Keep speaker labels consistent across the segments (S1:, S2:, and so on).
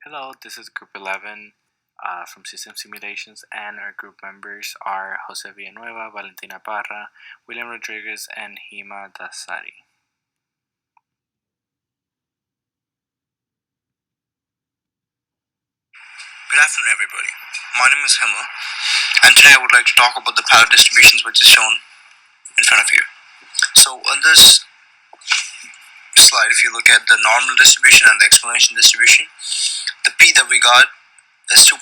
S1: Hello, this is Group 11 from System Simulations, and our group members are Jose Villanueva, Valentina Parra, William Rodriguez, and Hima Dasari.
S2: Good afternoon, everybody. My name is Hima, and today I would like to talk about the palette distributions which is shown in front of you. So, on this slide, if you look at the normal distribution and the exponential distribution, the P that we got is 2.5,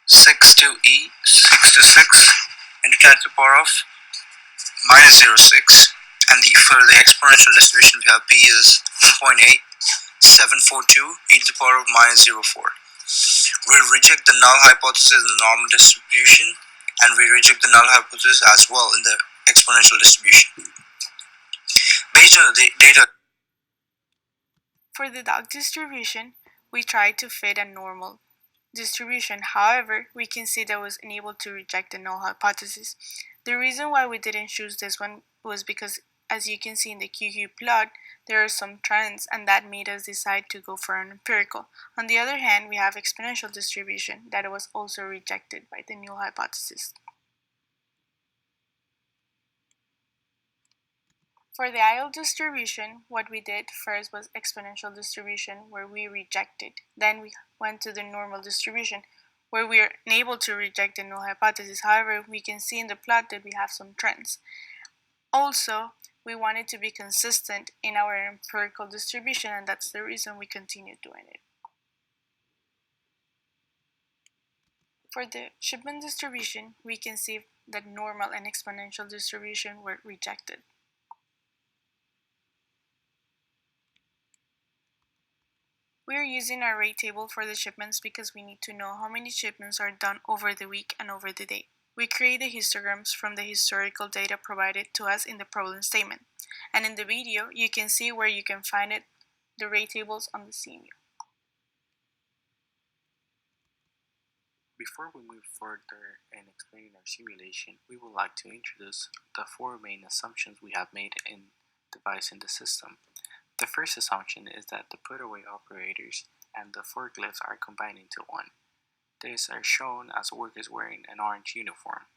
S2: 6 to E, 6 to 6, into 10 to the power of minus 0.6. And for the exponential distribution, we have P is 1.8, 742, e to the power of minus 0.4. We reject the null hypothesis in the normal distribution, and we reject the null hypothesis as well in the exponential distribution. Based on the data.
S3: For the dog distribution, we tried to fit a normal distribution. However, we can see that was unable to reject the null hypothesis. The reason why we didn't choose this one was because, as you can see in the QQ plot, there are some trends, and that made us decide to go for an empirical. On the other hand, we have exponential distribution that was also rejected by the null hypothesis. For the IL distribution, what we did first was exponential distribution, where we rejected. Then we went to the normal distribution, where we are unable to reject the null hypothesis. However, we can see in the plot that we have some trends. Also, we wanted to be consistent in our empirical distribution, and that's the reason we continued doing it. For the shipment distribution, we can see that normal and exponential distribution were rejected. We are using our rate table for the shipments because we need to know how many shipments are done over the week and over the day. We create the histograms from the historical data provided to us in the problem statement. And in the video, you can see where you can find it, the rate tables on the Simio.
S1: Before we move further in explaining our simulation, we would like to introduce the four main assumptions we have made in devising the system. The first assumption is that the put-away operators and the forklifts are combined into one. These are shown as workers wearing an orange uniform.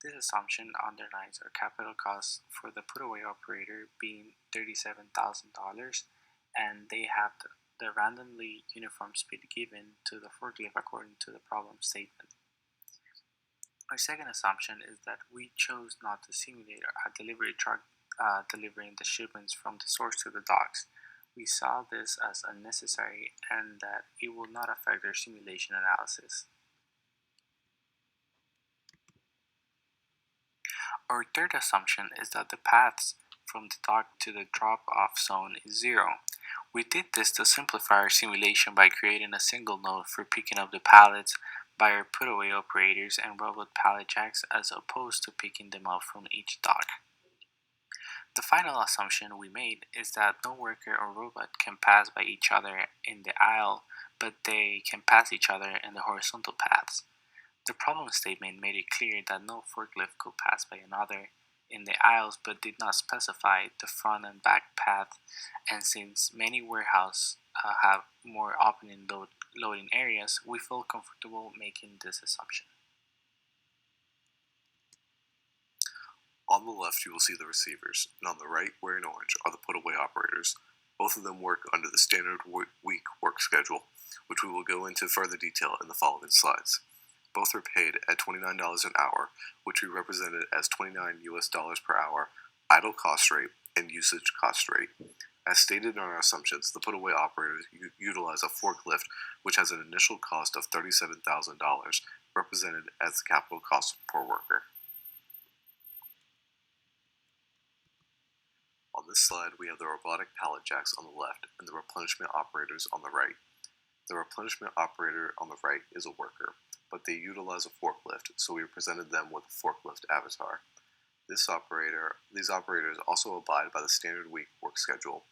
S1: This assumption underlines our capital cost for the put-away operator being $37,000, and they have the randomly uniform speed given to the forklift according to the problem statement. Our second assumption is that we chose not to simulate a delivery truck delivering the shipments from the source to the docks. We saw this as unnecessary and that it will not affect our simulation analysis. Our third assumption is that the paths from the dock to the drop-off zone is 0. We did this to simplify our simulation by creating a single node for picking up the pallets by our put-away operators and robot pallet jacks as opposed to picking them up from each dock. The final assumption we made is that no worker or robot can pass by each other in the aisle, but they can pass each other in the horizontal paths. The problem statement made it clear that no forklift could pass by another in the aisles but did not specify the front and back path, and since many warehouses have more opening loading areas, we feel comfortable making this assumption.
S4: On the left, you will see the receivers, and on the right, wearing orange, are the put-away operators. Both of them work under the standard week work schedule, which we will go into further detail in the following slides. Both are paid at $29 an hour, which we represented as $29 per hour, idle cost rate, and usage cost rate. As stated in our assumptions, the put-away operators utilize a forklift, which has an initial cost of $37,000, represented as the capital cost per worker. On this slide, we have the robotic pallet jacks on the left and the replenishment operators on the right. The replenishment operator on the right is a worker, but they utilize a forklift, so we presented them with a forklift avatar. These operators also abide by the standard week work schedule,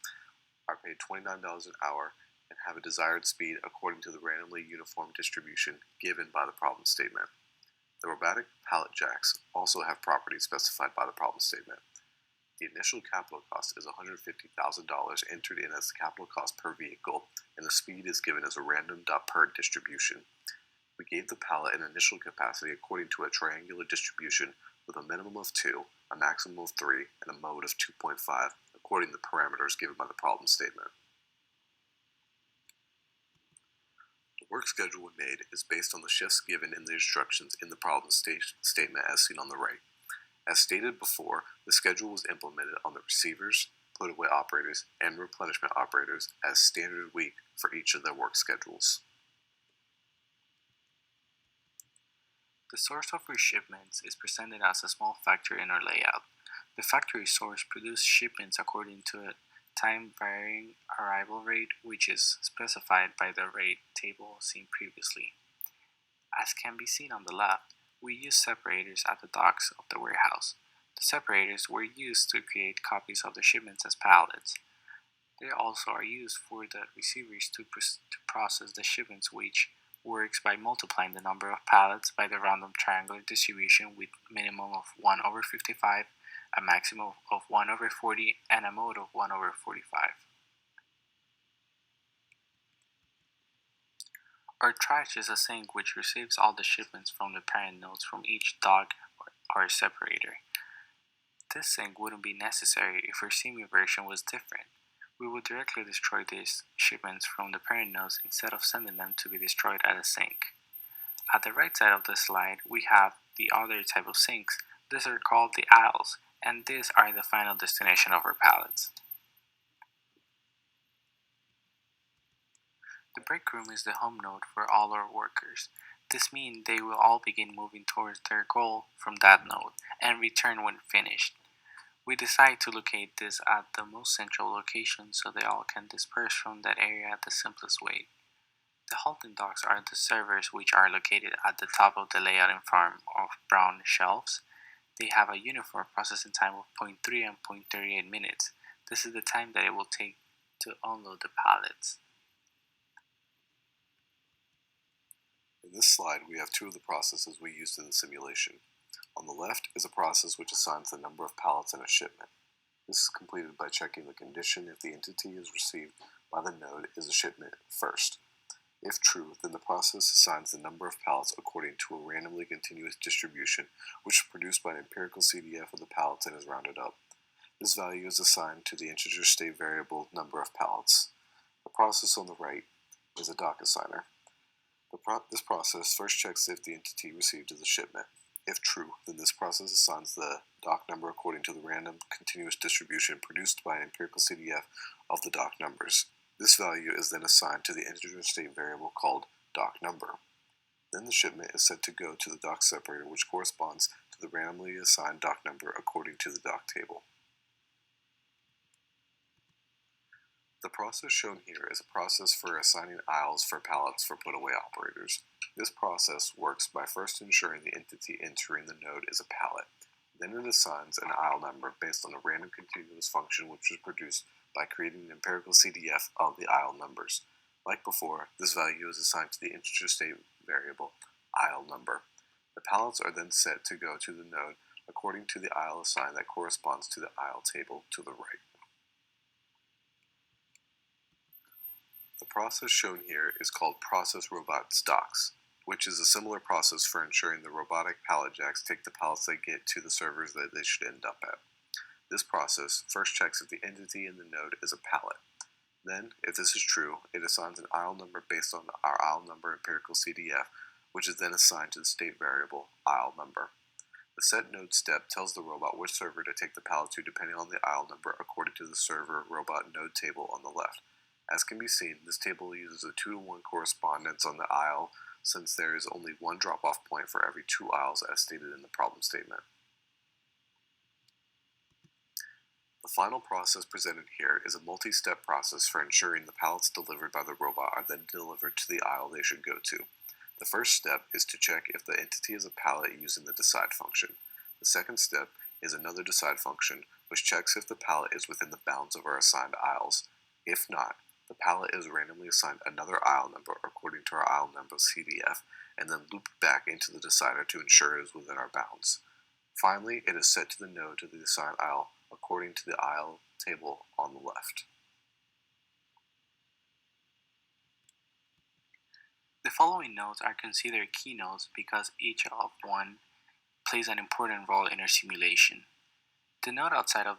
S4: are paid $29 an hour, and have a desired speed according to the randomly uniform distribution given by the problem statement. The robotic pallet jacks also have properties specified by the problem statement. The initial capital cost is $150,000 entered in as the capital cost per vehicle, and the speed is given as a random per distribution. We gave the pallet an initial capacity according to a triangular distribution with a minimum of 2, a maximum of 3, and a mode of 2.5, according to the parameters given by the problem statement. The work schedule we made is based on the shifts given in the instructions in the problem statement as seen on the right. As stated before, the schedule was implemented on the receivers, put-away operators, and replenishment operators as standard week for each of their work schedules.
S1: The source of our shipments is presented as a small factor in our layout. The factory source produced shipments according to a time-varying arrival rate, which is specified by the rate table seen previously. As can be seen on the left, we use separators at the docks of the warehouse. The separators were used to create copies of the shipments as pallets. They also are used for the receivers to process the shipments, which works by multiplying the number of pallets by the random triangular distribution with minimum of 1/55, a maximum of 1/40, and a mode of 1/45. Our trash is a sink which receives all the shipments from the parent nodes from each dock or separator. This sink wouldn't be necessary if our Simio version was different. We would directly destroy these shipments from the parent nodes instead of sending them to be destroyed at a sink. At the right side of the slide, we have the other type of sinks. These are called the aisles, and these are the final destination of our pallets. The break room is the home node for all our workers. This means they will all begin moving towards their goal from that node and return when finished. We decide to locate this at the most central location so they all can disperse from that area the simplest way. The halting docks are the servers which are located at the top of the layout in form of brown shelves. They have a uniform processing time of 0.3 and 0.38 minutes. This is the time that it will take to unload the pallets.
S4: In this slide, we have two of the processes we used in the simulation. On the left is a process which assigns the number of pallets in a shipment. This is completed by checking the condition if the entity is received by the node is a shipment first. If true, then the process assigns the number of pallets according to a randomly continuous distribution, which is produced by an empirical CDF of the pallets and is rounded up. This value is assigned to the integer state variable number of pallets. The process on the right is a dock assigner. This process first checks if the entity received is a shipment. If true, then this process assigns the dock number according to the random continuous distribution produced by an empirical CDF of the dock numbers. This value is then assigned to the integer state variable called dock number. Then the shipment is set to go to the dock separator, which corresponds to the randomly assigned dock number according to the dock table. The process shown here is a process for assigning aisles for pallets for put-away operators. This process works by first ensuring the entity entering the node is a pallet. Then it assigns an aisle number based on a random continuous function which was produced by creating an empirical CDF of the aisle numbers. Like before, this value is assigned to the integer state variable aisle number. The pallets are then set to go to the node according to the aisle assigned that corresponds to the aisle table to the right. The process shown here is called process robot stocks, which is a similar process for ensuring the robotic pallet jacks take the pallets they get to the servers that they should end up at. This process first checks if the entity in the node is a pallet. Then, if this is true, it assigns an aisle number based on our aisle number empirical CDF, which is then assigned to the state variable aisle number. The set node step tells the robot which server to take the pallet to depending on the aisle number according to the server robot node table on the left. As can be seen, this table uses a 2-to-1 correspondence on the aisle since there is only one drop-off point for every 2 aisles as stated in the problem statement. The final process presented here is a multi-step process for ensuring the pallets delivered by the robot are then delivered to the aisle they should go to. The first step is to check if the entity is a pallet using the decide function. The second step is another decide function which checks if the pallet is within the bounds of our assigned aisles. If not, the pallet is randomly assigned another aisle number according to our aisle number CDF and then looped back into the decider to ensure it is within our bounds. Finally, it is set to the node to the assigned aisle according to the aisle table on the left.
S1: The following nodes are considered key nodes because each of one plays an important role in our simulation. The node outside of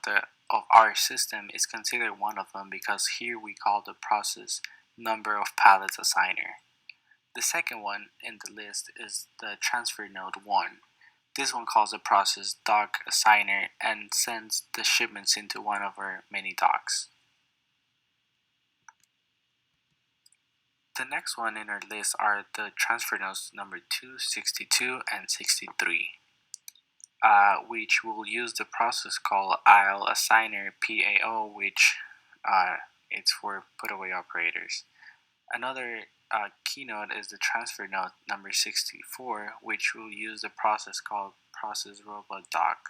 S1: our system is considered one of them because here we call the process number of pallets assigner. The second one in the list is the transfer node 1. This one calls the process dock assigner and sends the shipments into one of our many docks. The next one in our list are the transfer nodes number 2, 62, and 63, which will use the process called aisle assigner PAO, which it's for put away operators. Another key node is the transfer node number 64, which will use the process called process robot dock.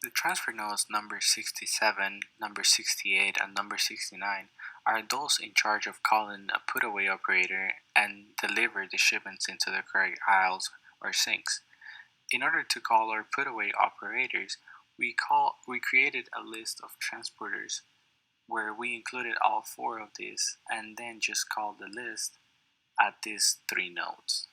S1: The transfer nodes number 67, number 68, and number 69 are those in charge of calling a put away operator and deliver the shipments into the correct aisles or sinks. In order to call our put away operators, we created a list of transporters where we included all 4 of these and then just called the list at these 3 nodes.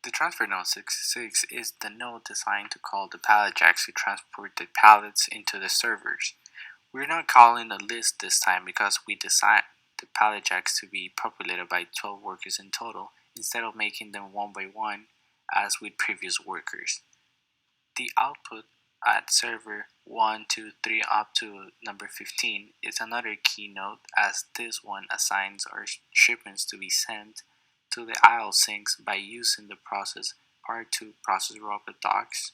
S1: The transfer node 66 is the node designed to call the pallet jacks to transport the pallets into the servers. We're not calling the list this time because we designed the pallet jacks to be populated by 12 workers in total instead of making them one by one as with previous workers. The output at server 1, 2, 3 up to number 15 is another key node as this one assigns our shipments to be sent to the aisle sinks by using the process part 2 process robot docks.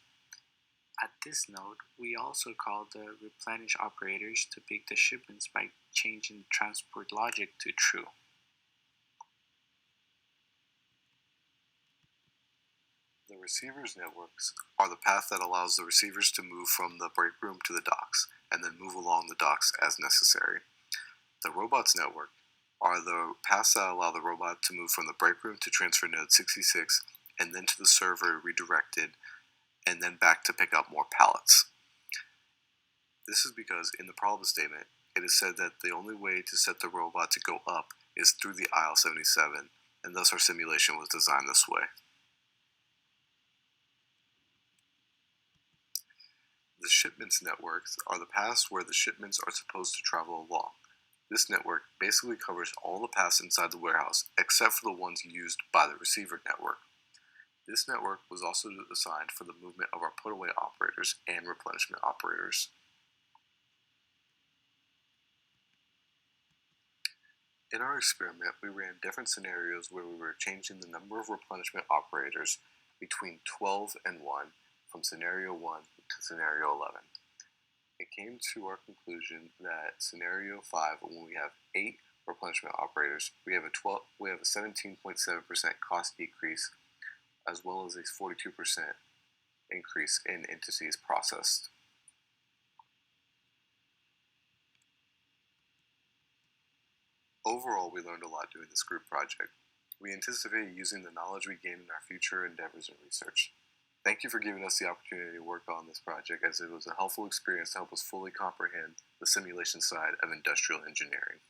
S1: At this node, we also call the replenish operators to pick the shipments by changing the transport logic to true.
S4: The receivers networks are the path that allows the receivers to move from the break room to the docks, and then move along the docks as necessary. The robots network are the paths that allow the robot to move from the break room to transfer node 66, and then to the server redirected, and then back to pick up more pallets. This is because in the problem statement, it is said that the only way to set the robot to go up is through the aisle 77, and thus our simulation was designed this way. The shipments networks are the paths where the shipments are supposed to travel along. This network basically covers all the paths inside the warehouse except for the ones used by the receiver network. This network was also designed for the movement of our put-away operators and replenishment operators. In our experiment, we ran different scenarios where we were changing the number of replenishment operators between 12 and 1 from scenario 1 to scenario 11. It came to our conclusion that scenario 5, when we have 8 replenishment operators, we have a 17.7% cost decrease, as well as a 42% increase in entities processed. Overall, we learned a lot doing this group project. We anticipate using the knowledge we gain in our future endeavors and research. Thank you for giving us the opportunity to work on this project, as it was a helpful experience to help us fully comprehend the simulation side of industrial engineering.